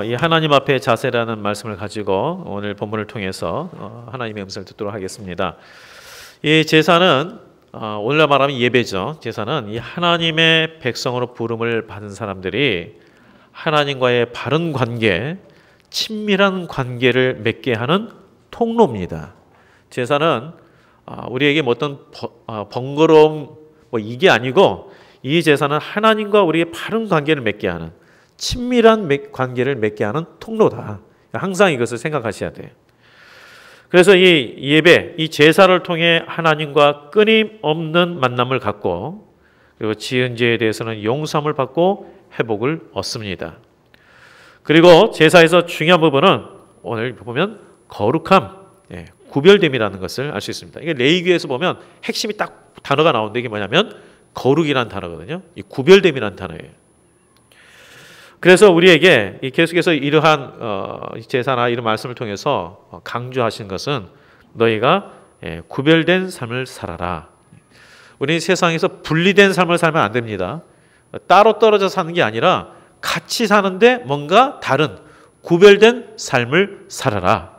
이 하나님 앞에 자세라는 말씀을 가지고 오늘 본문을 통해서 하나님의 음성을 듣도록 하겠습니다. 이 제사는 오늘날 말하면 예배죠. 제사는 이 하나님의 백성으로 부름을 받은 사람들이 하나님과의 바른 관계, 친밀한 관계를 맺게 하는 통로입니다. 제사는 우리에게 어떤 번거로움 이게 아니고, 이 제사는 하나님과 우리의 바른 관계를 맺게 하는, 친밀한 관계를 맺게 하는 통로다. 항상 이것을 생각하셔야 돼요. 그래서 이 예배, 이 제사를 통해 하나님과 끊임없는 만남을 갖고, 그리고 지은 죄에 대해서는 용서함을 받고 회복을 얻습니다. 그리고 제사에서 중요한 부분은 오늘 보면 거룩함, 구별됨이라는 것을 알 수 있습니다. 이게 레위기에서 보면 핵심이 딱 단어가 나오는데, 이게 뭐냐면 거룩이라는 단어거든요. 이 구별됨이라는 단어예요. 그래서 우리에게 계속해서 이러한 제사나 이런 말씀을 통해서 강조하신 것은 너희가 구별된 삶을 살아라. 우리는 세상에서 분리된 삶을 살면 안 됩니다. 따로 떨어져 사는 게 아니라 같이 사는데 뭔가 다른 구별된 삶을 살아라.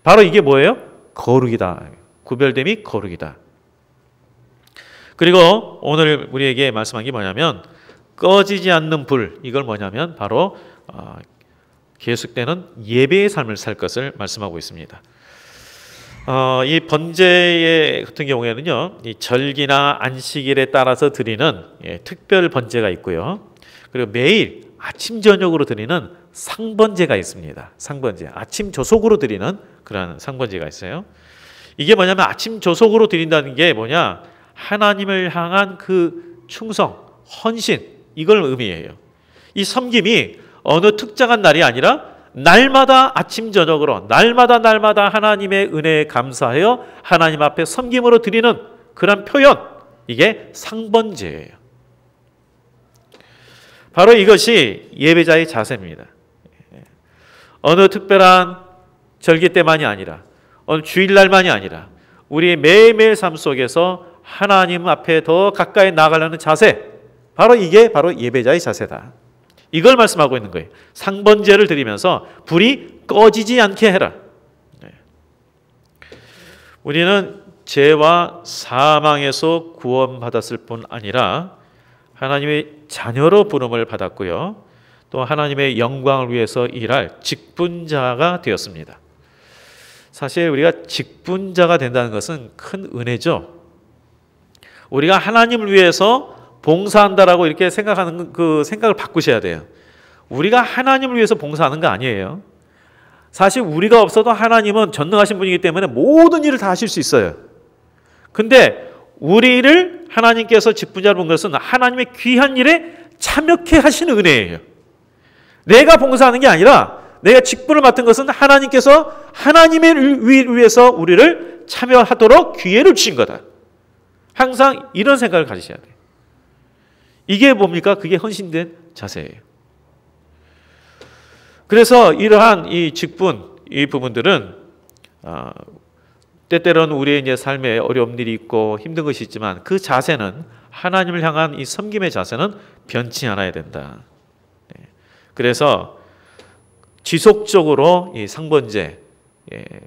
바로 이게 뭐예요? 거룩이다. 구별됨이 거룩이다. 그리고 오늘 우리에게 말씀한 게 뭐냐면 꺼지지 않는 불, 이걸 뭐냐면 바로 계속되는 예배의 삶을 살 것을 말씀하고 있습니다. 이 번제 같은 경우에는요, 이 절기나 안식일에 따라서 드리는 특별 번제가 있고요. 그리고 매일 아침 저녁으로 드리는 상번제가 있습니다. 상번제, 아침 조속으로 드리는 그런 상번제가 있어요. 이게 뭐냐면 아침 조속으로 드린다는 게 뭐냐, 하나님을 향한 그 충성, 헌신, 이걸 의미해요. 이 섬김이 어느 특정한 날이 아니라 날마다 아침 저녁으로 날마다 하나님의 은혜에 감사하여 하나님 앞에 섬김으로 드리는 그런 표현, 이게 상번제예요. 바로 이것이 예배자의 자세입니다. 어느 특별한 절기 때만이 아니라, 어느 주일날만이 아니라 우리의 매일매일 삶 속에서 하나님 앞에 더 가까이 나아가려는 자세, 바로 이게 바로 예배자의 자세다. 이걸 말씀하고 있는 거예요. 상번제를 드리면서 불이 꺼지지 않게 해라. 우리는 죄와 사망에서 구원받았을 뿐 아니라 하나님의 자녀로 부름을 받았고요. 또 하나님의 영광을 위해서 일할 직분자가 되었습니다. 사실 우리가 직분자가 된다는 것은 큰 은혜죠. 우리가 하나님을 위해서 봉사한다라고 이렇게 생각하는 그 생각을 바꾸셔야 돼요. 우리가 하나님을 위해서 봉사하는 거 아니에요. 사실 우리가 없어도 하나님은 전능하신 분이기 때문에 모든 일을 다 하실 수 있어요. 근데 우리를 하나님께서 직분자로 본 것은 하나님의 귀한 일에 참여케 하시는 은혜예요. 내가 봉사하는 게 아니라 내가 직분을 맡은 것은 하나님께서 하나님의 위해서 우리를 참여하도록 기회를 주신 거다. 항상 이런 생각을 가지셔야 돼요. 이게 뭡니까? 그게 헌신된 자세예요. 그래서 이러한 이 직분, 이 부분들은 때때로는 우리의 이제 삶에 어려운 일이 있고 힘든 것이 있지만 그 자세는, 하나님을 향한 이 섬김의 자세는 변치 않아야 된다. 그래서 지속적으로 이 상번제,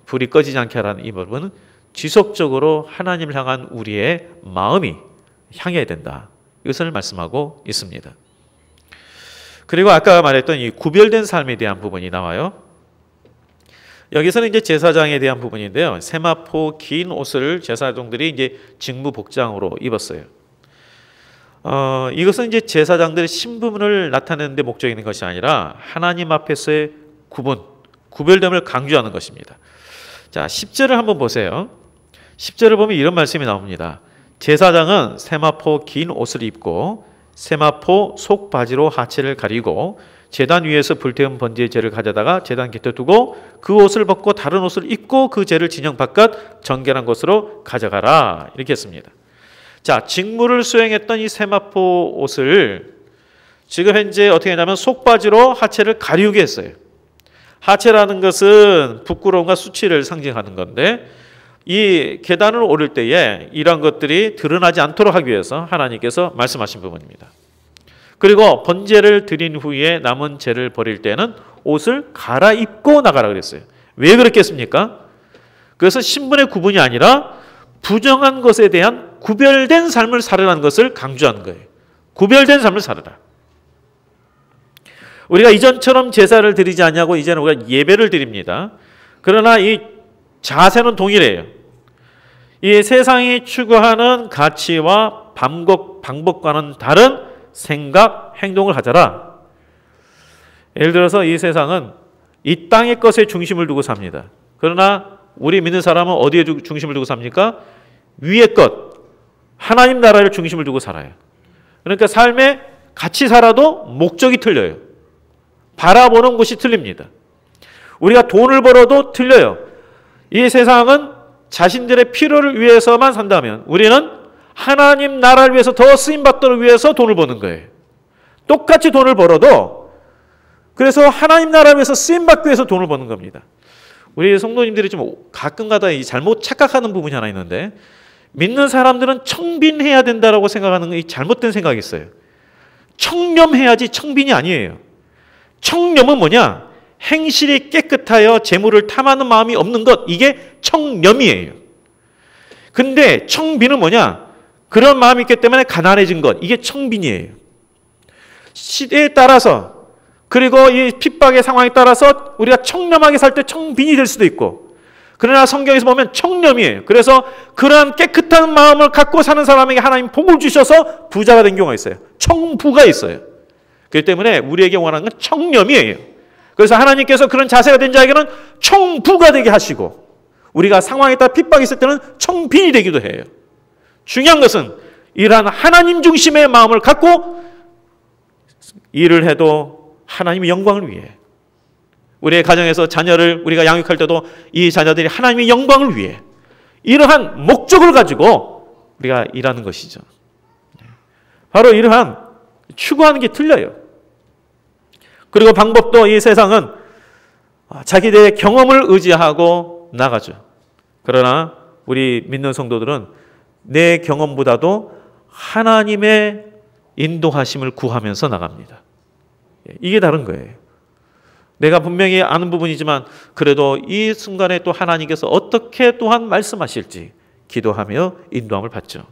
불이 꺼지지 않게 하라는 이 부분은 지속적으로 하나님을 향한 우리의 마음이 향해야 된다. 이것을 말씀하고 있습니다. 그리고 아까 말했던 이 구별된 삶에 대한 부분이 나와요. 여기서는 이제 제사장에 대한 부분인데요. 세마포 긴 옷을 제사장들이 이제 직무 복장으로 입었어요. 이것은 이제 제사장들의 신분을 나타내는 데 목적이 있는 것이 아니라 하나님 앞에서의 구별됨을 강조하는 것입니다. 자, 10절을 한번 보세요. 10절을 보면 이런 말씀이 나옵니다. 제사장은 세마포 긴 옷을 입고 세마포 속 바지로 하체를 가리고 제단 위에서 불태운 번제의 재를 가져다가 제단 곁에 두고 그 옷을 벗고 다른 옷을 입고 그 재를 진영 바깥 정결한 곳으로 가져가라. 이렇게 했습니다. 자, 직무를 수행했던 이 세마포 옷을 지금 현재 어떻게 했냐면 속바지로 하체를 가리우게 했어요. 하체라는 것은 부끄러움과 수치를 상징하는 건데, 이 계단을 오를 때에 이러한 것들이 드러나지 않도록 하기 위해서 하나님께서 말씀하신 부분입니다. 그리고 번제를 드린 후에 남은 제를 버릴 때는 옷을 갈아입고 나가라 그랬어요. 왜 그렇게 했습니까? 그래서 신분의 구분이 아니라 부정한 것에 대한 구별된 삶을 살으라는 것을 강조한 거예요. 구별된 삶을 살아라. 우리가 이전처럼 제사를 드리지 않냐고 이제는 우리가 예배를 드립니다. 그러나 이 자세는 동일해요. 이 세상이 추구하는 가치와 방법과는 다른 생각, 행동을 하자라. 예를 들어서 이 세상은 이 땅의 것에 중심을 두고 삽니다. 그러나 우리 믿는 사람은 어디에 중심을 두고 삽니까? 위의 것, 하나님 나라를 중심을 두고 살아요. 그러니까 삶에 같이 살아도 목적이 틀려요. 바라보는 곳이 틀립니다. 우리가 돈을 벌어도 틀려요. 이 세상은 자신들의 필요를 위해서만 산다면 우리는 하나님 나라를 위해서 더 쓰임받도록 위해서 돈을 버는 거예요. 똑같이 돈을 벌어도 그래서 하나님 나라를 위해서 쓰임받기 위해서 돈을 버는 겁니다. 우리 성도님들이 좀 가끔가다 잘못 착각하는 부분이 하나 있는데 믿는 사람들은 청빈해야 된다고 생각하는 게 잘못된 생각이 있어요. 청렴해야지 청빈이 아니에요. 청렴은 뭐냐? 행실이 깨끗하여 재물을 탐하는 마음이 없는 것, 이게 청렴이에요. 근데 청빈은 뭐냐? 그런 마음이 있기 때문에 가난해진 것, 이게 청빈이에요. 시대에 따라서 그리고 이 핍박의 상황에 따라서 우리가 청렴하게 살 때 청빈이 될 수도 있고, 그러나 성경에서 보면 청렴이에요. 그래서 그러한 깨끗한 마음을 갖고 사는 사람에게 하나님 복을 주셔서 부자가 된 경우가 있어요. 청부가 있어요. 그렇기 때문에 우리에게 원하는 건 청렴이에요. 그래서 하나님께서 그런 자세가 된 자에게는 청부가 되게 하시고 우리가 상황에 따라 핍박이 있을 때는 청빈이 되기도 해요. 중요한 것은 이러한 하나님 중심의 마음을 갖고 일을 해도 하나님의 영광을 위해, 우리의 가정에서 자녀를 우리가 양육할 때도 이 자녀들이 하나님의 영광을 위해 이러한 목적을 가지고 우리가 일하는 것이죠. 바로 이러한 추구하는 게 틀려요. 그리고 방법도 이 세상은 자기들의 경험을 의지하고 나가죠. 그러나 우리 믿는 성도들은 내 경험보다도 하나님의 인도하심을 구하면서 나갑니다. 이게 다른 거예요. 내가 분명히 아는 부분이지만 그래도 이 순간에 또 하나님께서 어떻게 또한 말씀하실지 기도하며 인도함을 받죠.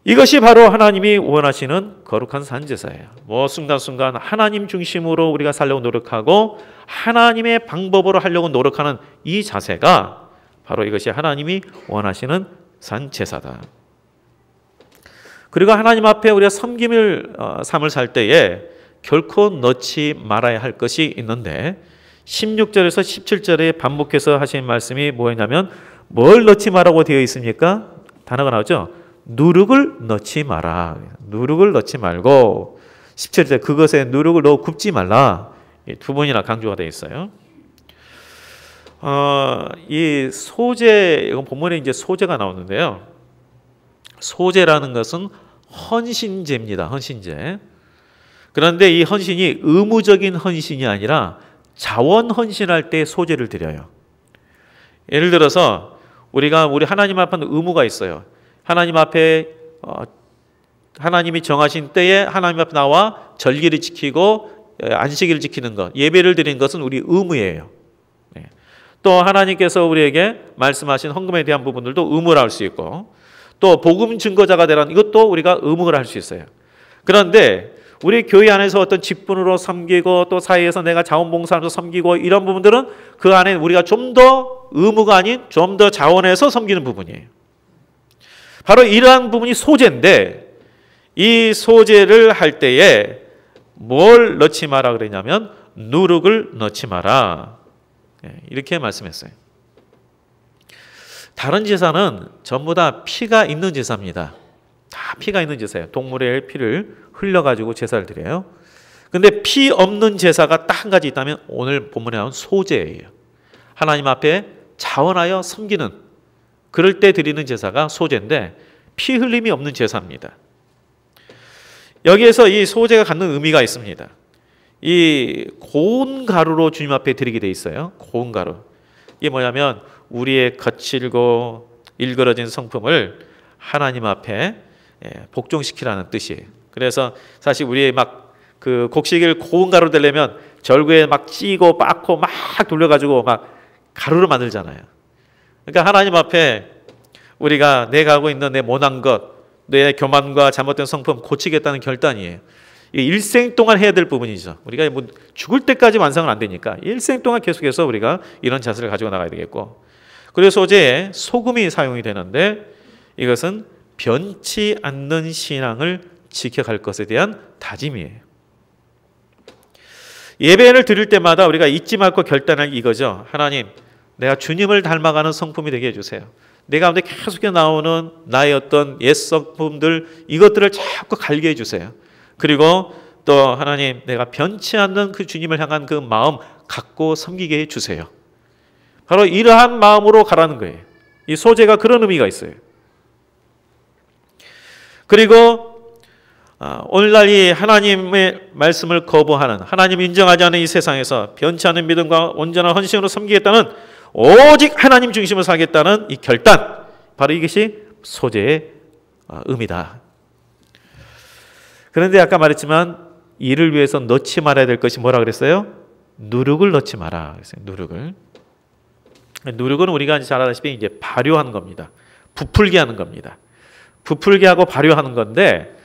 이것이 바로 하나님이 원하시는 거룩한 산제사예요. 순간순간 하나님 중심으로 우리가 살려고 노력하고 하나님의 방법으로 하려고 노력하는 이 자세가 바로 이것이 하나님이 원하시는 산제사다. 그리고 하나님 앞에 우리가 섬김을 삶을 살 때에 결코 넣지 말아야 할 것이 있는데 16절에서 17절에 반복해서 하신 말씀이 뭐였냐면 뭘 넣지 말라고 되어 있습니까? 단어가 나오죠. 누룩을 넣지 마라. 누룩을 넣지 말고 17절 그것에 누룩을 넣어 굽지 말라. 두 번이나 강조가 되어 있어요. 이 소제, 이건 본문에 이제 소제가 나오는데요. 소제라는 것은 헌신제입니다. 헌신제. 그런데 이 헌신이 의무적인 헌신이 아니라 자원 헌신할 때 소제를 드려요. 예를 들어서 우리 하나님 앞에는 의무가 있어요. 하나님 앞에 하나님이 정하신 때에 하나님 앞에 나와 절기를 지키고 안식일을 지키는 것, 예배를 드리는 것은 우리 의무예요. 또 하나님께서 우리에게 말씀하신 헌금에 대한 부분들도 의무를 할 수 있고, 또 복음 증거자가 되라는 이것도 우리가 의무를 할 수 있어요. 그런데 우리 교회 안에서 어떤 직분으로 섬기고 또 사회에서 내가 자원봉사하면서 섬기고 이런 부분들은 그 안에 우리가 좀 더 의무가 아닌 좀 더 자원해서 섬기는 부분이에요. 바로 이러한 부분이 소제인데 이 소제를 할 때에 뭘 넣지 마라 그러냐면 누룩을 넣지 마라. 이렇게 말씀했어요. 다른 제사는 전부 다 피가 있는 제사입니다. 다 피가 있는 제사예요. 동물의 피를 흘려가지고 제사를 드려요. 근데 피 없는 제사가 딱 한 가지 있다면 오늘 본문에 나온 소제예요. 하나님 앞에 자원하여 섬기는, 그럴 때 드리는 제사가 소제인데 피 흘림이 없는 제사입니다. 여기에서 이 소제가 갖는 의미가 있습니다. 이 고운 가루로 주님 앞에 드리게 돼 있어요. 고운 가루. 이게 뭐냐면 우리의 거칠고 일그러진 성품을 하나님 앞에 복종시키라는 뜻이에요. 그래서 사실 우리 막 그 곡식을 고운 가루 되려면 절구에 막 찌고 빻고 막 돌려가지고 막 가루를 만들잖아요. 그러니까 하나님 앞에 우리가 내가 하고 있는 내 못난 것, 내 교만과 잘못된 성품 고치겠다는 결단이에요. 일생 동안 해야 될 부분이죠. 우리가 뭐 죽을 때까지 완성은 안 되니까 일생 동안 계속해서 우리가 이런 자세를 가지고 나가야 되겠고, 그리고 소재에 소금이 사용이 되는데 이것은 변치 않는 신앙을 지켜갈 것에 대한 다짐이에요. 예배를 드릴 때마다 우리가 잊지 말고 결단할 이거죠. 하나님, 내가 주님을 닮아가는 성품이 되게 해주세요. 내 가운데 계속 나오는 나의 어떤 옛 성품들, 이것들을 자꾸 갈게 해주세요. 그리고 또 하나님, 내가 변치 않는 그 주님을 향한 그 마음 갖고 섬기게 해주세요. 바로 이러한 마음으로 가라는 거예요. 이 소재가 그런 의미가 있어요. 그리고 오늘날 이 하나님의 말씀을 거부하는, 하나님을 인정하지 않는 이 세상에서 변치 않는 믿음과 온전한 헌신으로 섬기겠다는, 오직 하나님 중심으로 살겠다는 이 결단, 바로 이것이 소재의 의미다. 그런데 아까 말했지만 이를 위해서 넣지 말아야 될 것이 뭐라 그랬어요? 누룩을 넣지 마라 그랬어요. 누룩은 우리가 잘 알다시피 이제 발효하는 겁니다. 부풀게 하는 겁니다. 부풀게 하고 발효하는 건데,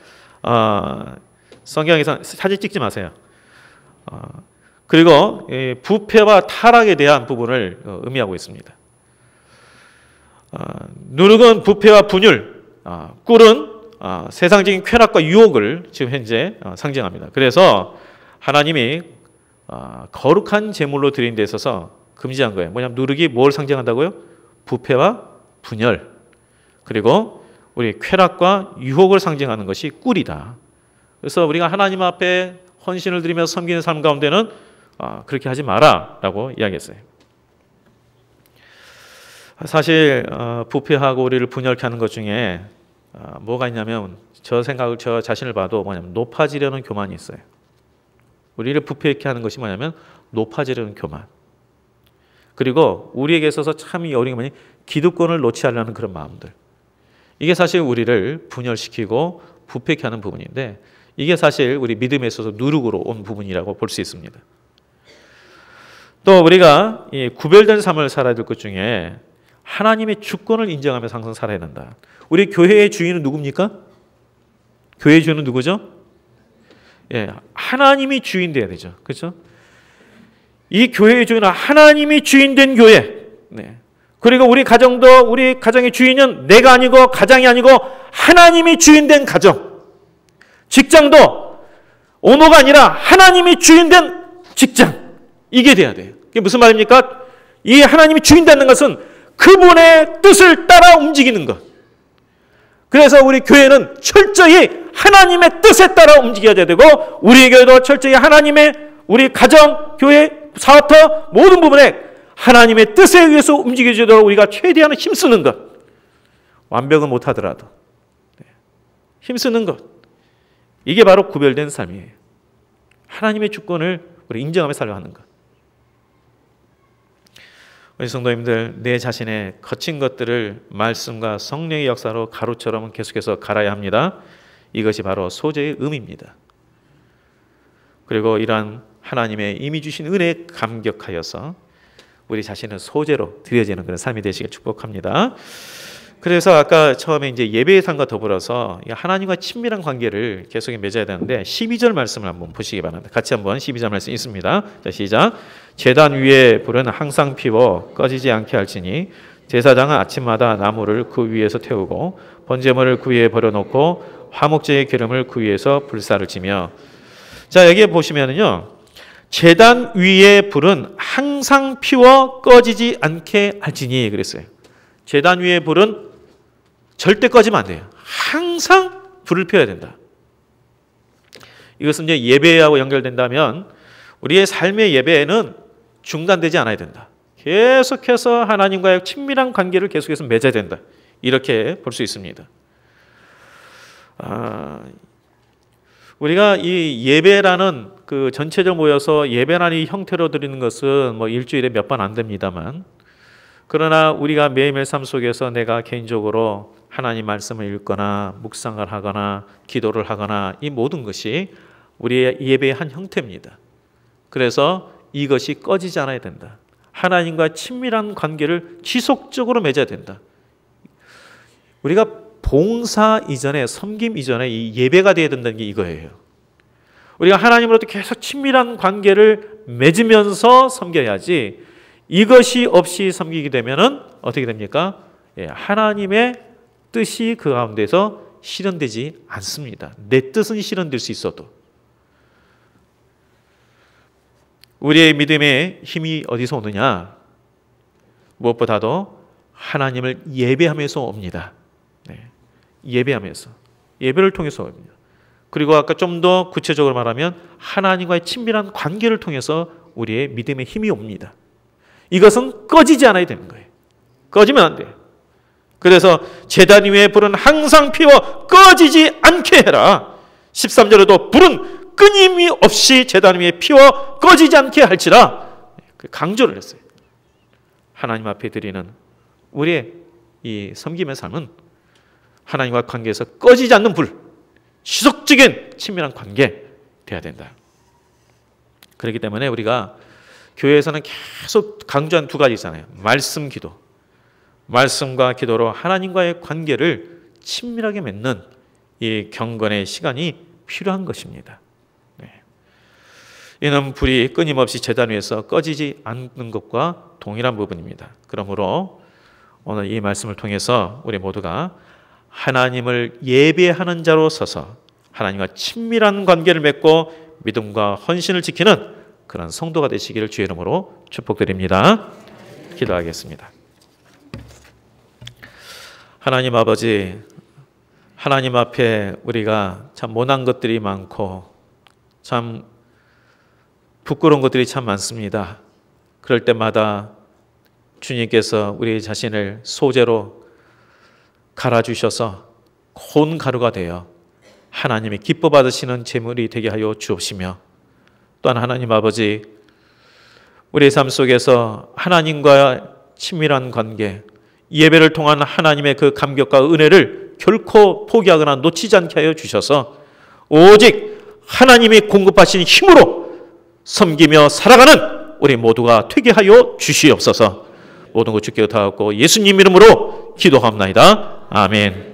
성경에서 사진 찍지 마세요. 그리고 부패와 타락에 대한 부분을 의미하고 있습니다. 누룩은 부패와 분율, 꿀은 세상적인 쾌락과 유혹을 지금 현재 상징합니다. 그래서 하나님이 거룩한 제물로 드리는 데 있어서 금지한 거예요. 뭐냐면 누룩이 뭘 상징한다고요? 부패와 분열, 그리고 우리 쾌락과 유혹을 상징하는 것이 꿀이다. 그래서 우리가 하나님 앞에 헌신을 드리면서 섬기는 삶 가운데는 그렇게 하지 마라라고 이야기했어요. 사실 부패하고 우리를 분열케 하는 것 중에 뭐가 있냐면, 저 자신을 봐도 뭐냐면 높아지려는 교만이 있어요. 우리를 부패케 하는 것이 뭐냐면 높아지려는 교만. 그리고 우리에게 있어서 참 어려운 게 뭐냐면 기득권을 놓지 않으려는 그런 마음들. 이게 사실 우리를 분열시키고 부패케 하는 부분인데, 이게 사실 우리 믿음에 있어서 누룩으로 온 부분이라고 볼 수 있습니다. 또 우리가 이 구별된 삶을 살아야 될 것 중에 하나님의 주권을 인정하면서 항상 살아야 된다. 우리 교회의 주인은 누굽니까? 교회의 주인은 누구죠? 예, 하나님이 주인 돼야 되죠. 그렇죠? 이 교회의 주인은 하나님이 주인 된 교회. 네. 그리고 우리 가정도, 우리 가정의 주인은 내가 아니고 가장이 아니고 하나님이 주인 된 가정. 직장도 오너가 아니라 하나님이 주인 된 직장. 이게 돼야 돼요. 그게 무슨 말입니까? 이 하나님이 주인 되는 것은 그분의 뜻을 따라 움직이는 것. 그래서 우리 교회는 철저히 하나님의 뜻에 따라 움직여야 되고, 우리 교회도 철저히 하나님의, 우리 가정, 교회, 사업터 모든 부분에 하나님의 뜻에 의해서 움직여지도록 우리가 최대한 힘쓰는 것. 완벽은 못하더라도 힘쓰는 것. 이게 바로 구별된 삶이에요. 하나님의 주권을 우리 인정하며 살아가는 것. 우리 성도님들, 내 자신의 거친 것들을 말씀과 성령의 역사로 가루처럼 계속해서 갈아야 합니다. 이것이 바로 소재의 의미입니다. 그리고 이러한 하나님의 이미 주신 은혜에 감격하여서 우리 자신을 소재로 드려지는 그런 삶이 되시길 축복합니다. 그래서 아까 처음에 이제 예배의 삶과 더불어서 하나님과 친밀한 관계를 계속 맺어야 되는데, 12절 말씀을 한번 보시기 바랍니다. 같이 한번 12절 말씀 있습니다. 자, 시작. 제단 위에 불은 항상 피워 꺼지지 않게 할지니 제사장은 아침마다 나무를 그 위에서 태우고 번제물을 그 위에 버려놓고 화목제의 기름을 그 위에서 불사를 지며. 자, 여기에 보시면은요, 제단 위에 불은 항상 피워 꺼지지 않게 할지니 그랬어요. 제단 위에 불은 절대 꺼지면 안 돼요. 항상 불을 펴야 된다. 이것은 이제 예배하고 연결된다면 우리의 삶의 예배는 중단되지 않아야 된다. 계속해서 하나님과의 친밀한 관계를 계속해서 맺어야 된다. 이렇게 볼 수 있습니다. 우리가 이 예배라는 그 전체적으로 모여서 예배라는 이 형태로 드리는 것은 뭐 일주일에 몇 번 안 됩니다만, 그러나 우리가 매일매일 삶 속에서 내가 개인적으로 하나님 말씀을 읽거나 묵상을 하거나 기도를 하거나 이 모든 것이 우리의 예배의 한 형태입니다. 그래서 이것이 꺼지지 않아야 된다. 하나님과 친밀한 관계를 지속적으로 맺어야 된다. 우리가 봉사 이전에, 섬김 이전에 이 예배가 되어야 된다는 게 이거예요. 우리가 하나님으로부터 계속 친밀한 관계를 맺으면서 섬겨야지, 이것이 없이 섬기게 되면은 어떻게 됩니까? 하나님의 뜻이 그 가운데서 실현되지 않습니다. 내 뜻은 실현될 수 있어도. 우리의 믿음의 힘이 어디서 오느냐? 무엇보다도 하나님을 예배하면서 옵니다. 예배하면서, 예배를 통해서 옵니다. 그리고 아까 좀 더 구체적으로 말하면 하나님과의 친밀한 관계를 통해서 우리의 믿음의 힘이 옵니다. 이것은 꺼지지 않아야 되는 거예요. 꺼지면 안 돼요. 그래서 제단 위에 불은 항상 피워 꺼지지 않게 해라. 13절에도 불은 끊임없이 제단 위에 피워 꺼지지 않게 할지라 강조를 했어요. 하나님 앞에 드리는 우리의 이 섬김의 삶은 하나님과 관계에서 꺼지지 않는 불, 지속적인 친밀한 관계 돼야 된다. 그렇기 때문에 우리가 교회에서는 계속 강조한 두 가지 있잖아요. 말씀, 기도. 말씀과 기도로 하나님과의 관계를 친밀하게 맺는 이 경건의 시간이 필요한 것입니다. 이는 불이 끊임없이 제단 위에서 꺼지지 않는 것과 동일한 부분입니다. 그러므로 오늘 이 말씀을 통해서 우리 모두가 하나님을 예배하는 자로 서서 하나님과 친밀한 관계를 맺고 믿음과 헌신을 지키는 그런 성도가 되시기를 주의 이름으로 축복드립니다. 기도하겠습니다. 하나님 아버지, 하나님 앞에 우리가 참 못난 것들이 많고 참 부끄러운 것들이 참 많습니다. 그럴 때마다 주님께서 우리 자신을 소재로 갈아주셔서 고운 가루가 되어 하나님이 기뻐 받으시는 제물이 되게 하여 주옵시며, 또한 하나님 아버지, 우리의 삶 속에서 하나님과 친밀한 관계, 예배를 통한 하나님의 그 감격과 은혜를 결코 포기하거나 놓치지 않게 하여 주셔서 오직 하나님이 공급하신 힘으로 섬기며 살아가는 우리 모두가 되게 하여 주시옵소서. 모든 것 주께 의탁하고 예수님 이름으로 기도합나이다. 아멘.